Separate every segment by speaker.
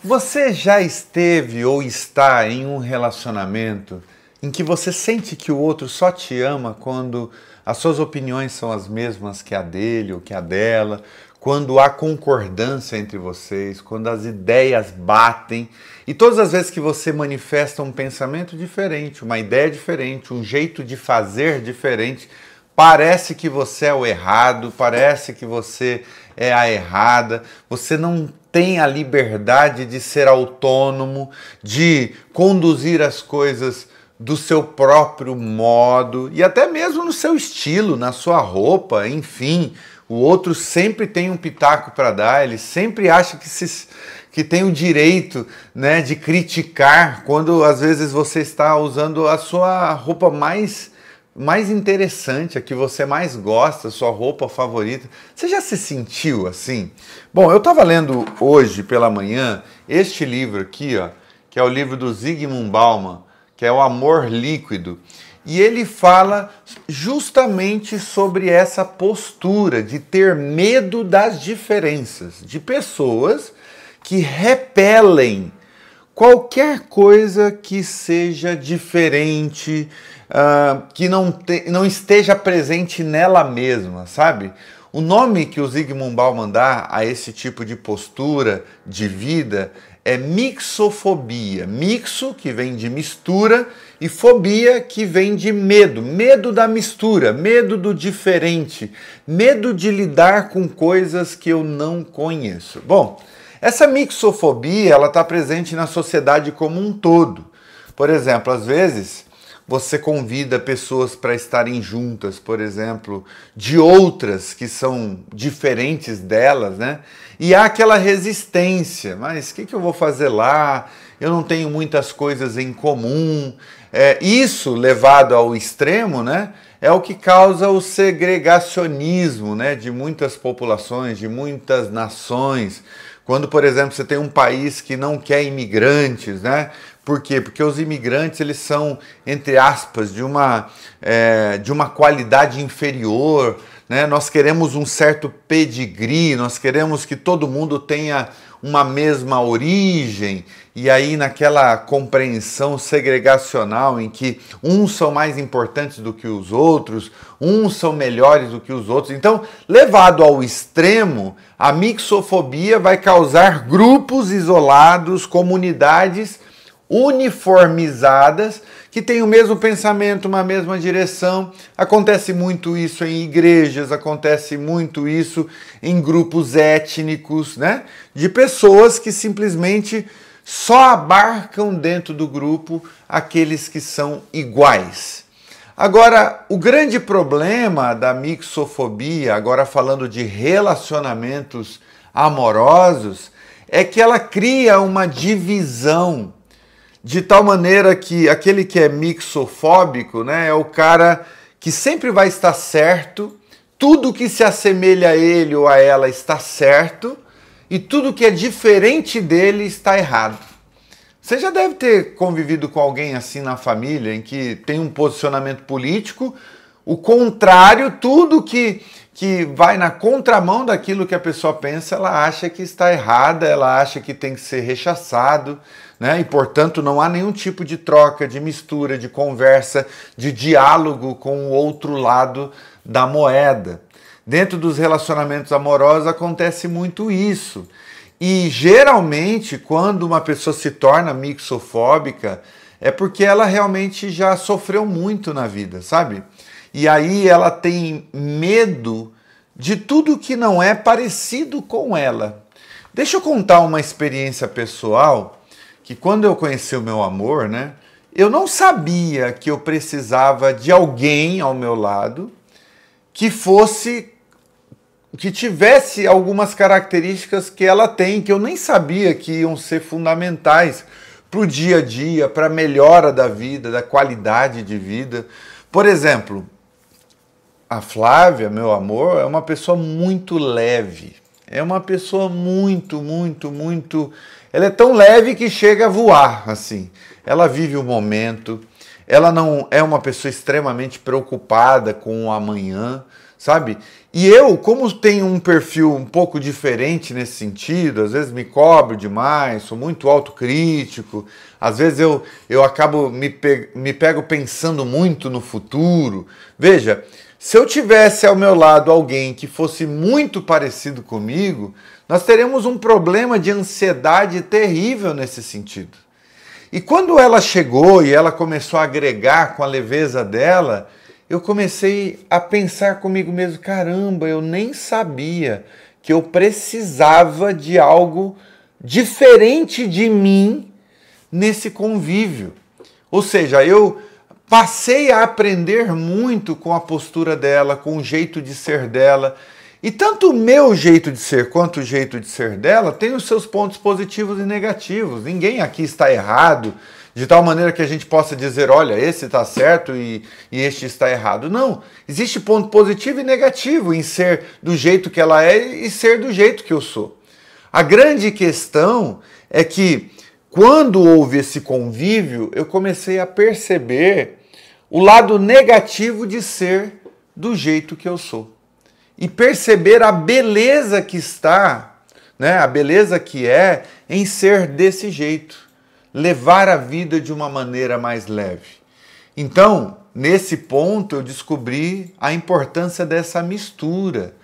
Speaker 1: Você já esteve ou está em um relacionamento em que você sente que o outro só te ama quando as suas opiniões são as mesmas que a dele ou que a dela, quando há concordância entre vocês, quando as ideias batem e todas as vezes que você manifesta um pensamento diferente, uma ideia diferente, um jeito de fazer diferente, parece que você é o errado, parece que você é a errada, você não tem a liberdade de ser autônomo, de conduzir as coisas do seu próprio modo e até mesmo no seu estilo, na sua roupa, enfim. O outro sempre tem um pitaco para dar, ele sempre acha que tem o direito, né, de criticar quando às vezes você está usando a sua roupa mais interessante, a que você mais gosta, sua roupa favorita. Você já se sentiu assim? Bom, eu estava lendo hoje pela manhã este livro aqui, ó, que é o livro do Zygmunt Bauman, que é O Amor Líquido. E ele fala justamente sobre essa postura de ter medo das diferenças, de pessoas que repelem qualquer coisa que seja diferente, que não esteja presente nela mesma, sabe? O nome que o Zygmunt Bauman dá a esse tipo de postura de vida é mixofobia. Mixo, que vem de mistura, e fobia, que vem de medo. Medo da mistura, medo do diferente, medo de lidar com coisas que eu não conheço. Bom, essa mixofobia, ela está presente na sociedade como um todo. Por exemplo, às vezes você convida pessoas para estarem juntas, por exemplo, de outras que são diferentes delas, né? E há aquela resistência, mas o que eu vou fazer lá? Eu não tenho muitas coisas em comum. Isso, levado ao extremo, né, é o que causa o segregacionismo, né, de muitas populações, de muitas nações. Quando, por exemplo, você tem um país que não quer imigrantes, né? Por quê? Porque os imigrantes, eles são, entre aspas, de uma qualidade inferior, né? Nós queremos um certo pedigree, nós queremos que todo mundo tenha uma mesma origem, e aí naquela compreensão segregacional em que uns são mais importantes do que os outros, uns são melhores do que os outros. Então, levado ao extremo, a mixofobia vai causar grupos isolados, comunidades uniformizadas, que têm o mesmo pensamento, uma mesma direção. Acontece muito isso em igrejas, acontece muito isso em grupos étnicos, né? De pessoas que simplesmente só abarcam dentro do grupo aqueles que são iguais. Agora, o grande problema da mixofobia, agora falando de relacionamentos amorosos, é que ela cria uma divisão, de tal maneira que aquele que é mixofóbico, né, é o cara que sempre vai estar certo, tudo que se assemelha a ele ou a ela está certo, e tudo que é diferente dele está errado. Você já deve ter convivido com alguém assim na família, em que tem um posicionamento político, o contrário, tudo que vai na contramão daquilo que a pessoa pensa, ela acha que está errada, ela acha que tem que ser rechaçado, né? E, portanto, não há nenhum tipo de troca, de mistura, de conversa, de diálogo com o outro lado da moeda. Dentro dos relacionamentos amorosos acontece muito isso. E, geralmente, quando uma pessoa se torna mixofóbica, é porque ela realmente já sofreu muito na vida, sabe? E aí ela tem medo de tudo que não é parecido com ela. Deixa eu contar uma experiência pessoal, que quando eu conheci o meu amor, né, eu não sabia que eu precisava de alguém ao meu lado que tivesse algumas características que ela tem, que eu nem sabia que iam ser fundamentais para o dia a dia, para a melhora da vida, da qualidade de vida. Por exemplo, a Flávia, meu amor, é uma pessoa muito leve. É uma pessoa muito... Ela é tão leve que chega a voar, assim. Ela vive o momento. Ela não é uma pessoa extremamente preocupada com o amanhã, sabe? E eu, como tenho um perfil um pouco diferente nesse sentido, às vezes me cobro demais, sou muito autocrítico, às vezes eu acabo me pego pensando muito no futuro. Veja, se eu tivesse ao meu lado alguém que fosse muito parecido comigo, nós teríamos um problema de ansiedade terrível nesse sentido. E quando ela chegou e ela começou a agregar com a leveza dela, eu comecei a pensar comigo mesmo, caramba, eu nem sabia que eu precisava de algo diferente de mim nesse convívio. Ou seja, eu passei a aprender muito com a postura dela, com o jeito de ser dela. E tanto o meu jeito de ser quanto o jeito de ser dela tem os seus pontos positivos e negativos. Ninguém aqui está errado, de tal maneira que a gente possa dizer, olha, esse está certo e este está errado. Não, existe ponto positivo e negativo em ser do jeito que ela é e ser do jeito que eu sou. A grande questão é que, quando houve esse convívio, eu comecei a perceber o lado negativo de ser do jeito que eu sou. E perceber a beleza que está, né, a beleza que é em ser desse jeito. Levar a vida de uma maneira mais leve. Então, nesse ponto, eu descobri a importância dessa mistura,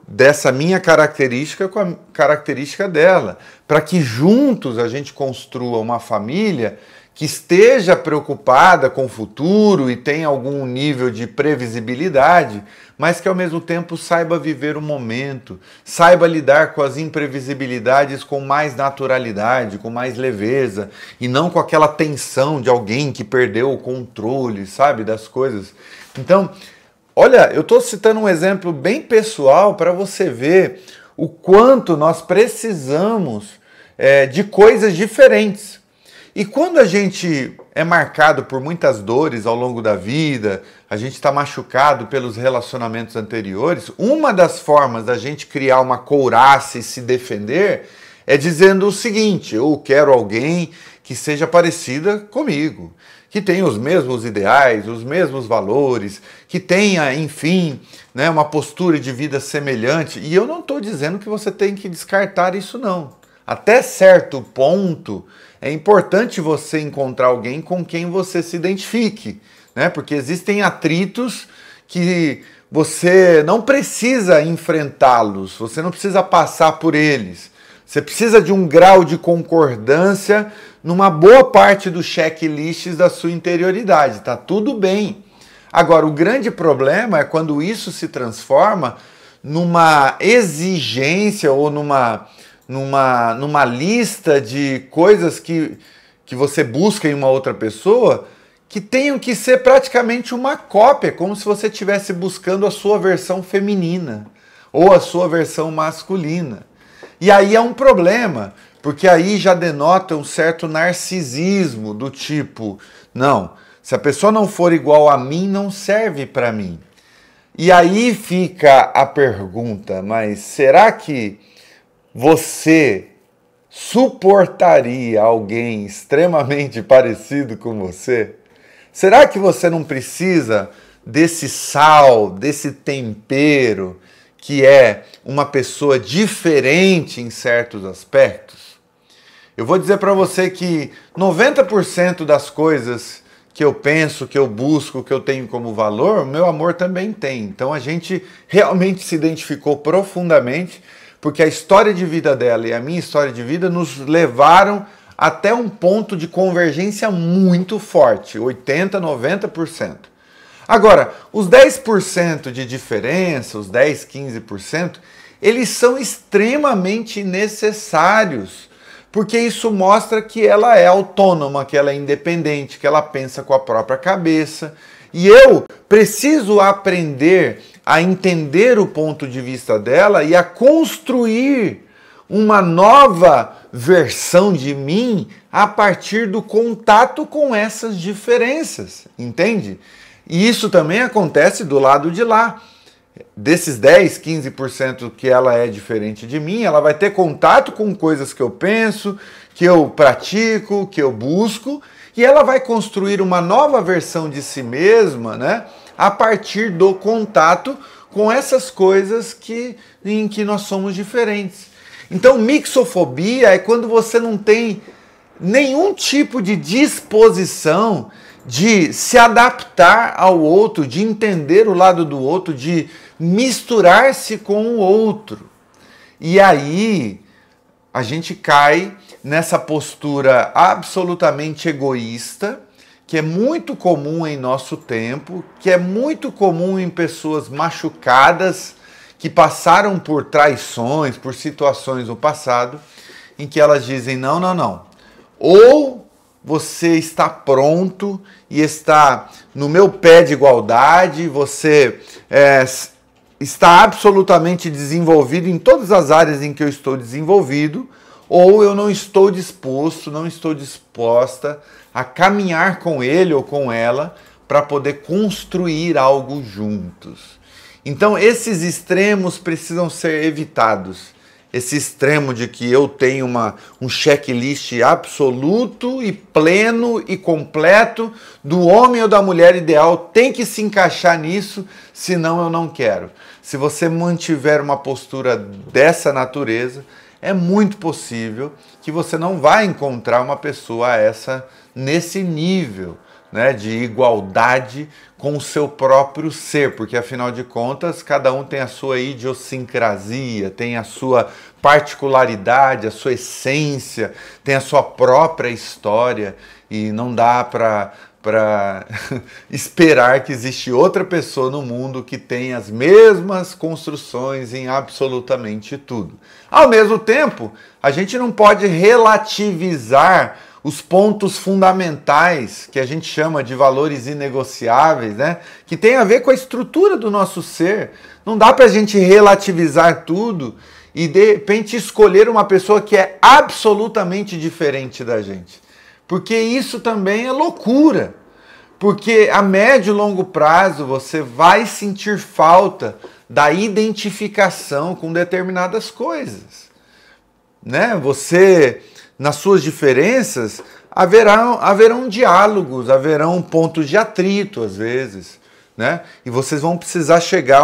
Speaker 1: dessa minha característica com a característica dela, para que juntos a gente construa uma família que esteja preocupada com o futuro e tenha algum nível de previsibilidade, mas que ao mesmo tempo saiba viver o momento, saiba lidar com as imprevisibilidades com mais naturalidade, com mais leveza, e não com aquela tensão de alguém que perdeu o controle, sabe, das coisas. Então, olha, eu estou citando um exemplo bem pessoal para você ver o quanto nós precisamos de coisas diferentes. E quando a gente é marcado por muitas dores ao longo da vida, a gente está machucado pelos relacionamentos anteriores, uma das formas da gente criar uma couraça e se defender é dizendo o seguinte: eu quero alguém que seja parecida comigo, que tenha os mesmos ideais, os mesmos valores, que tenha, enfim, né, uma postura de vida semelhante. E eu não estou dizendo que você tem que descartar isso, não. Até certo ponto, é importante você encontrar alguém com quem você se identifique, né? Porque existem atritos que você não precisa enfrentá-los, você não precisa passar por eles. Você precisa de um grau de concordância numa boa parte dos checklists da sua interioridade, tá tudo bem. Agora, o grande problema é quando isso se transforma numa exigência ou numa lista de coisas que você busca em uma outra pessoa que tenham que ser praticamente uma cópia, como se você estivesse buscando a sua versão feminina ou a sua versão masculina. E aí é um problema, porque aí já denota um certo narcisismo do tipo, não, se a pessoa não for igual a mim, não serve para mim. E aí fica a pergunta, mas será que você suportaria alguém extremamente parecido com você? Será que você não precisa desse sal, desse tempero, que é uma pessoa diferente em certos aspectos? Eu vou dizer para você que 90% das coisas que eu penso, que eu busco, que eu tenho como valor, meu amor também tem. Então a gente realmente se identificou profundamente, porque a história de vida dela e a minha história de vida nos levaram até um ponto de convergência muito forte, 80%, 90%. Agora, os 10% de diferença, os 10%, 15%, eles são extremamente necessários, porque isso mostra que ela é autônoma, que ela é independente, que ela pensa com a própria cabeça. E eu preciso aprender a entender o ponto de vista dela e a construir uma nova versão de mim a partir do contato com essas diferenças, entende? E isso também acontece do lado de lá. Desses 10, 15% que ela é diferente de mim, ela vai ter contato com coisas que eu penso, que eu pratico, que eu busco, e ela vai construir uma nova versão de si mesma, né, a partir do contato com essas coisas em que nós somos diferentes. Então, mixofobia é quando você não tem nenhum tipo de disposição de se adaptar ao outro, de entender o lado do outro, de misturar-se com o outro. E aí a gente cai nessa postura absolutamente egoísta, que é muito comum em nosso tempo, que é muito comum em pessoas machucadas, que passaram por traições, por situações no passado, em que elas dizem, não, não, não. Ou você está pronto e está no meu pé de igualdade, você está absolutamente desenvolvido em todas as áreas em que eu estou desenvolvido, ou eu não estou disposto, não estou disposta a caminhar com ele ou com ela para poder construir algo juntos. Então esses extremos precisam ser evitados. Esse extremo de que eu tenho um checklist absoluto e pleno e completo do homem ou da mulher ideal tem que se encaixar nisso, senão eu não quero. Se você mantiver uma postura dessa natureza, é muito possível que você não vai encontrar uma pessoa nesse nível, né, de igualdade com o seu próprio ser, porque afinal de contas cada um tem a sua idiosincrasia, tem a sua particularidade, a sua essência, tem a sua própria história e não dá para esperar que existe outra pessoa no mundo que tenha as mesmas construções em absolutamente tudo. Ao mesmo tempo, a gente não pode relativizar os pontos fundamentais, que a gente chama de valores inegociáveis, né? Que tem a ver com a estrutura do nosso ser. Não dá para a gente relativizar tudo e de repente escolher uma pessoa que é absolutamente diferente da gente. Porque isso também é loucura. Porque a médio e longo prazo você vai sentir falta da identificação com determinadas coisas, né? Você, nas suas diferenças, haverão diálogos, haverão pontos de atrito às vezes, né? E vocês vão precisar chegar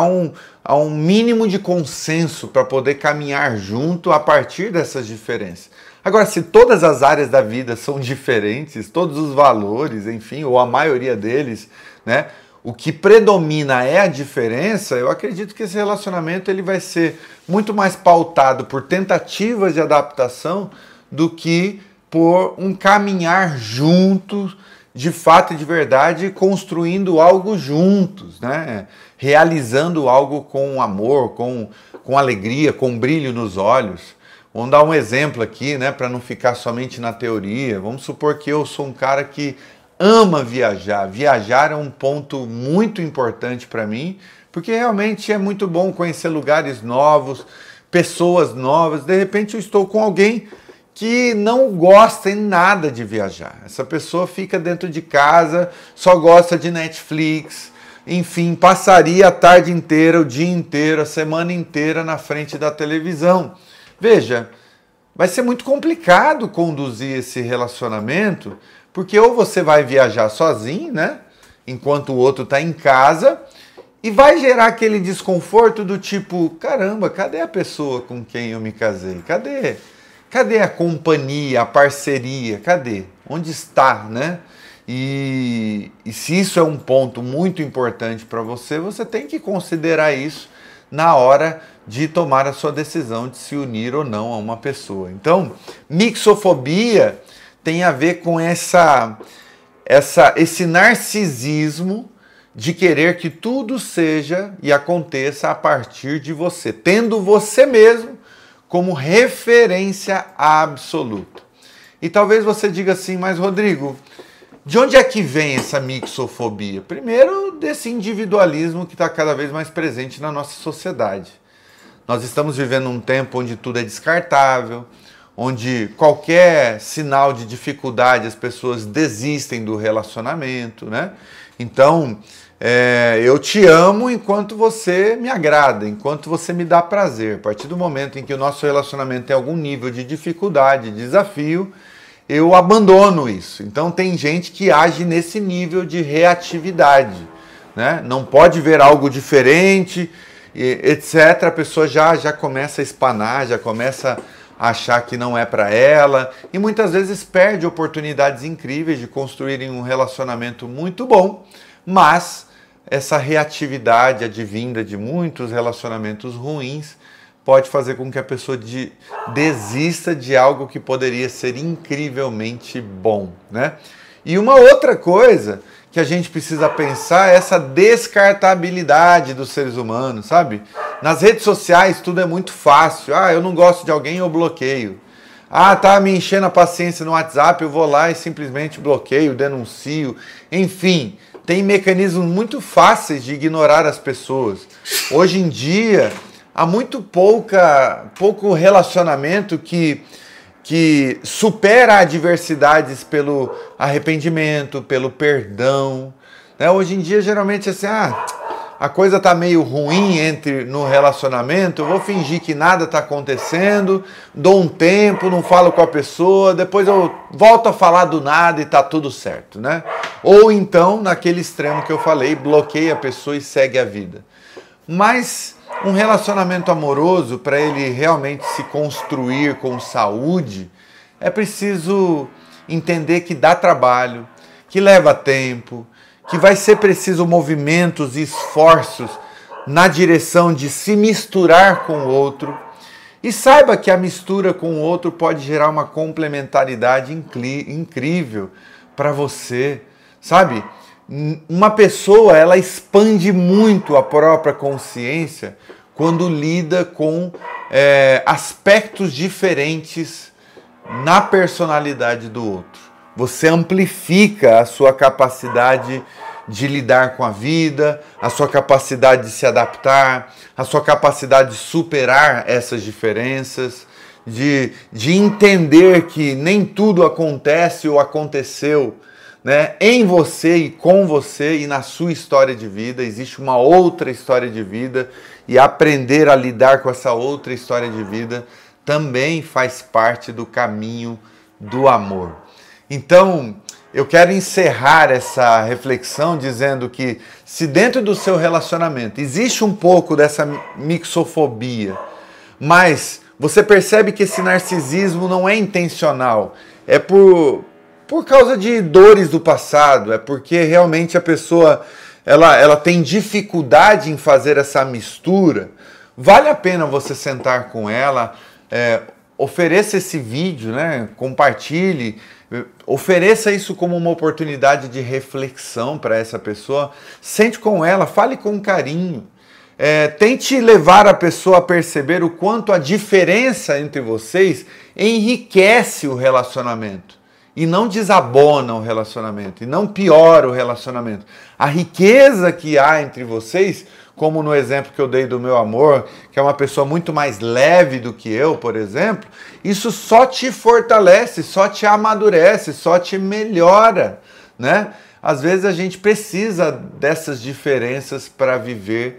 Speaker 1: a um mínimo de consenso para poder caminhar junto a partir dessas diferenças. Agora, se todas as áreas da vida são diferentes, todos os valores, enfim, ou a maioria deles, né? O que predomina é a diferença, eu acredito que esse relacionamento ele vai ser muito mais pautado por tentativas de adaptação do que por um caminhar juntos, de fato e de verdade, construindo algo juntos, né? Realizando algo com amor, com alegria, com brilho nos olhos. Vamos dar um exemplo aqui, né, para não ficar somente na teoria. Vamos supor que eu sou um cara que ama viajar. Viajar é um ponto muito importante para mim, porque realmente é muito bom conhecer lugares novos, pessoas novas. De repente eu estou com alguém que não gosta em nada de viajar. Essa pessoa fica dentro de casa, só gosta de Netflix, enfim, passaria a tarde inteira, o dia inteiro, a semana inteira na frente da televisão. Veja, vai ser muito complicado conduzir esse relacionamento, porque ou você vai viajar sozinho, né, enquanto o outro está em casa, e vai gerar aquele desconforto do tipo, caramba, cadê a pessoa com quem eu me casei? Cadê a companhia, a parceria? Cadê? Onde está, né? E se isso é um ponto muito importante para você, você tem que considerar isso na hora de tomar a sua decisão de se unir ou não a uma pessoa. Então, mixofobia tem a ver com esse narcisismo de querer que tudo seja e aconteça a partir de você, tendo você mesmo como referência absoluta. E talvez você diga assim, mas Rodrigo, de onde é que vem essa mixofobia? Primeiro, desse individualismo que está cada vez mais presente na nossa sociedade. Nós estamos vivendo um tempo onde tudo é descartável, onde qualquer sinal de dificuldade as pessoas desistem do relacionamento, né? Então, eu te amo enquanto você me agrada, enquanto você me dá prazer. A partir do momento em que o nosso relacionamento tem algum nível de dificuldade, desafio, eu abandono isso. Então tem gente que age nesse nível de reatividade, né? Não pode ver algo diferente etc., a pessoa já começa a espanar, já começa a achar que não é para ela e muitas vezes perde oportunidades incríveis de construírem um relacionamento muito bom, mas essa reatividade advinda de muitos relacionamentos ruins pode fazer com que a pessoa desista de algo que poderia ser incrivelmente bom, né? E uma outra coisa que a gente precisa pensar é essa descartabilidade dos seres humanos, sabe? Nas redes sociais tudo é muito fácil. Ah, eu não gosto de alguém, eu bloqueio. Ah, tá me enchendo a paciência no WhatsApp, eu vou lá e simplesmente bloqueio, denuncio. Enfim, tem mecanismos muito fáceis de ignorar as pessoas. Hoje em dia, há muito pouco relacionamento que supera adversidades pelo arrependimento, pelo perdão. Né? Hoje em dia, geralmente, assim, a coisa tá meio ruim no relacionamento, eu vou fingir que nada tá acontecendo, dou um tempo, não falo com a pessoa, depois eu volto a falar do nada e tá tudo certo, né? Ou então, naquele extremo que eu falei, bloqueia a pessoa e segue a vida. Mas um relacionamento amoroso, para ele realmente se construir com saúde, é preciso entender que dá trabalho, que leva tempo, que vai ser preciso movimentos e esforços na direção de se misturar com o outro. E saiba que a mistura com o outro pode gerar uma complementaridade incrível para você, sabe? Uma pessoa, ela expande muito a própria consciência quando lida com aspectos diferentes na personalidade do outro. Você amplifica a sua capacidade de lidar com a vida, a sua capacidade de se adaptar, a sua capacidade de superar essas diferenças, de entender que nem tudo acontece ou aconteceu, né, em você e com você e na sua história de vida. Existe uma outra história de vida e aprender a lidar com essa outra história de vida também faz parte do caminho do amor. Então, eu quero encerrar essa reflexão dizendo que se dentro do seu relacionamento existe um pouco dessa mixofobia, mas você percebe que esse narcisismo não é intencional, é por causa de dores do passado, é porque realmente a pessoa ela tem dificuldade em fazer essa mistura, vale a pena você sentar com ela, ofereça esse vídeo, né? Compartilhe, ofereça isso como uma oportunidade de reflexão para essa pessoa, sente com ela, fale com carinho, tente levar a pessoa a perceber o quanto a diferença entre vocês enriquece o relacionamento e não desabona o relacionamento, e não piora o relacionamento. A riqueza que há entre vocês, como no exemplo que eu dei do meu amor, que é uma pessoa muito mais leve do que eu, por exemplo, isso só te fortalece, só te amadurece, só te melhora, né? Às vezes a gente precisa dessas diferenças para viver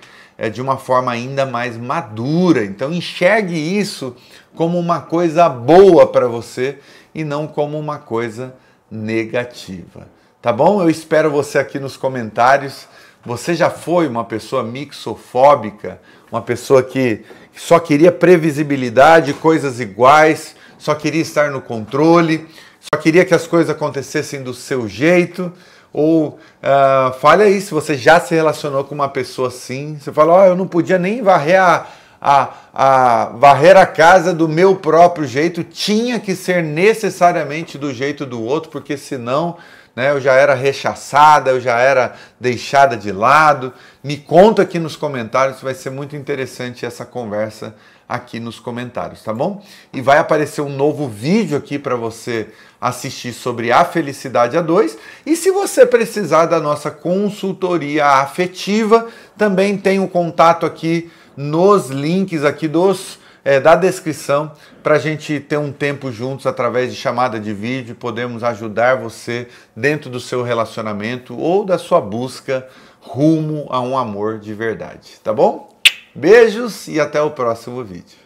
Speaker 1: de uma forma ainda mais madura. Então enxergue isso como uma coisa boa para você e não como uma coisa negativa. Tá bom? Eu espero você aqui nos comentários. Você já foi uma pessoa mixofóbica, uma pessoa que só queria previsibilidade, coisas iguais, só queria estar no controle, só queria que as coisas acontecessem do seu jeito? Ou fale aí se você já se relacionou com uma pessoa assim. Você fala, eu não podia nem varrer varrer a casa do meu próprio jeito, tinha que ser necessariamente do jeito do outro, porque senão, né, eu já era rechaçada, eu já era deixada de lado. Me conta aqui nos comentários, vai ser muito interessante essa conversa aqui nos comentários, tá bom? E vai aparecer um novo vídeo aqui para você assistir sobre a felicidade a dois. E se você precisar da nossa consultoria afetiva, também tem um contato aqui nos links aqui da descrição para a gente ter um tempo juntos através de chamada de vídeo e podermos ajudar você dentro do seu relacionamento ou da sua busca rumo a um amor de verdade, tá bom? Beijos e até o próximo vídeo.